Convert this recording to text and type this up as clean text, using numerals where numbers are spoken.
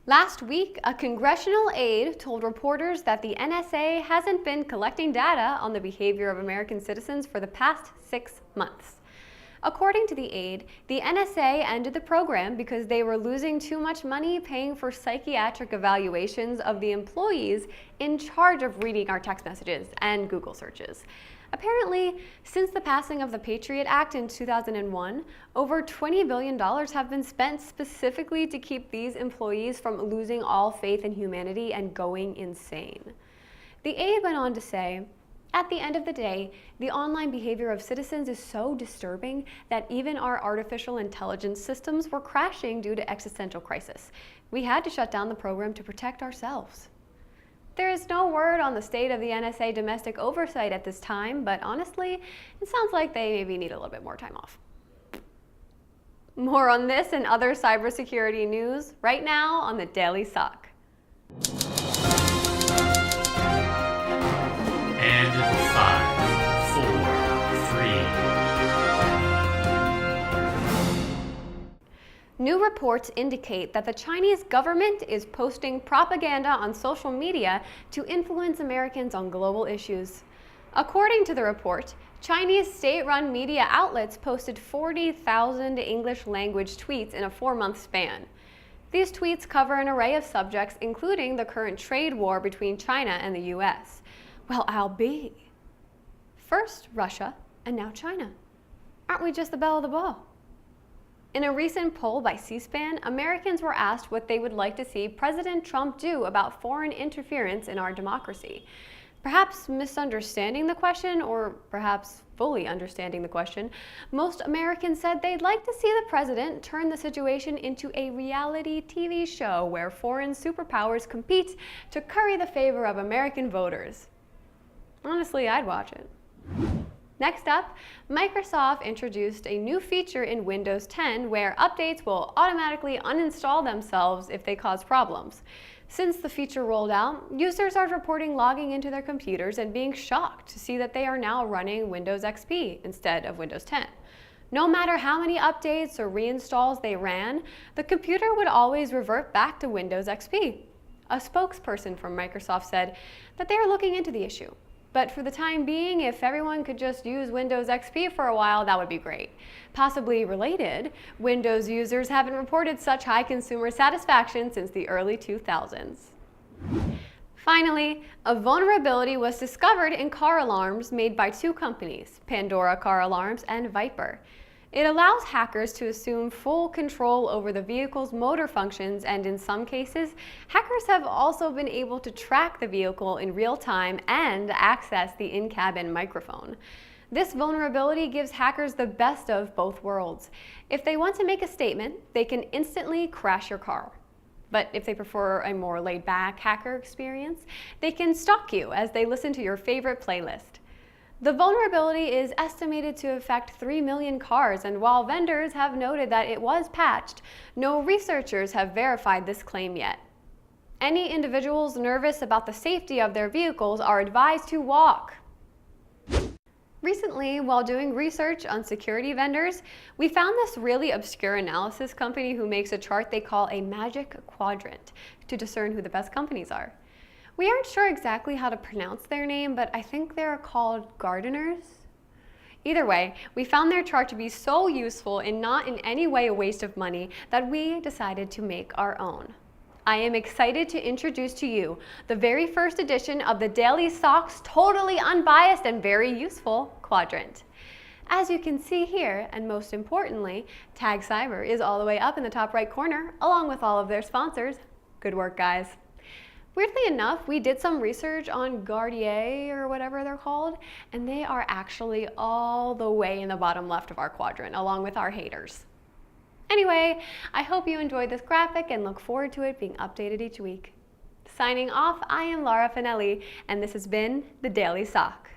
Last week, a congressional aide told reporters that the NSA hasn't been collecting data on the behavior of American citizens for the past 6 months. According to the aide, the NSA ended the program because they were losing too much money paying for psychiatric evaluations of the employees in charge of reading our text messages and Google searches. Apparently, since the passing of the Patriot Act in 2001, over $20 billion have been spent specifically to keep these employees from losing all faith in humanity and going insane. The aide went on to say, "At the end of the day, the online behavior of citizens is so disturbing that even our artificial intelligence systems were crashing due to existential crisis. We had to shut down the program to protect ourselves." There is no word on the state of the NSA domestic oversight at this time, but honestly, it sounds like they maybe need a little bit more time off. More on this and other cybersecurity news right now on the Daily SOC. And 5, 4, 3. New reports indicate that the Chinese government is posting propaganda on social media to influence Americans on global issues. According to the report, Chinese state-run media outlets posted 40,000 English-language tweets in a 4-month span. These tweets cover an array of subjects, including the current trade war between China and the US. Well, I'll be. First Russia, and now China. Aren't we just the belle of the ball? In a recent poll by C-SPAN, Americans were asked what they would like to see President Trump do about foreign interference in our democracy. Perhaps misunderstanding the question, or perhaps fully understanding the question, most Americans said they'd like to see the president turn the situation into a reality TV show where foreign superpowers compete to curry the favor of American voters. Honestly, I'd watch it. Next up, Microsoft introduced a new feature in Windows 10 where updates will automatically uninstall themselves if they cause problems. Since the feature rolled out, users are reporting logging into their computers and being shocked to see that they are now running Windows XP instead of Windows 10. No matter how many updates or reinstalls they ran, the computer would always revert back to Windows XP. A spokesperson from Microsoft said that they are looking into the issue. But for the time being, if everyone could just use Windows XP for a while, that would be great. Possibly related, Windows users haven't reported such high consumer satisfaction since the early 2000s. Finally, a vulnerability was discovered in car alarms made by 2 companies, Pandora Car Alarms and Viper. It allows hackers to assume full control over the vehicle's motor functions, and in some cases, hackers have also been able to track the vehicle in real time and access the in-cabin microphone. This vulnerability gives hackers the best of both worlds. If they want to make a statement, they can instantly crash your car. But if they prefer a more laid-back hacker experience, they can stalk you as they listen to your favorite playlist. The vulnerability is estimated to affect 3 million cars, and while vendors have noted that it was patched, no researchers have verified this claim yet. Any individuals nervous about the safety of their vehicles are advised to walk. Recently, while doing research on security vendors, we found this really obscure analysis company who makes a chart they call a magic quadrant to discern who the best companies are. We aren't sure exactly how to pronounce their name, but I think they're called gardeners. Either way, we found their chart to be so useful and not in any way a waste of money that we decided to make our own. I am excited to introduce to you the very first edition of the Daily SOC's totally unbiased and very useful quadrant. As you can see here, and most importantly, Tag Cyber is all the way up in the top right corner, along with all of their sponsors. Good work, guys. Weirdly enough, we did some research on Gardier or whatever they're called, and they are actually all the way in the bottom left of our quadrant, along with our haters. Anyway, I hope you enjoyed this graphic and look forward to it being updated each week. Signing off, I am Laura Finelli, and this has been the Daily SOC.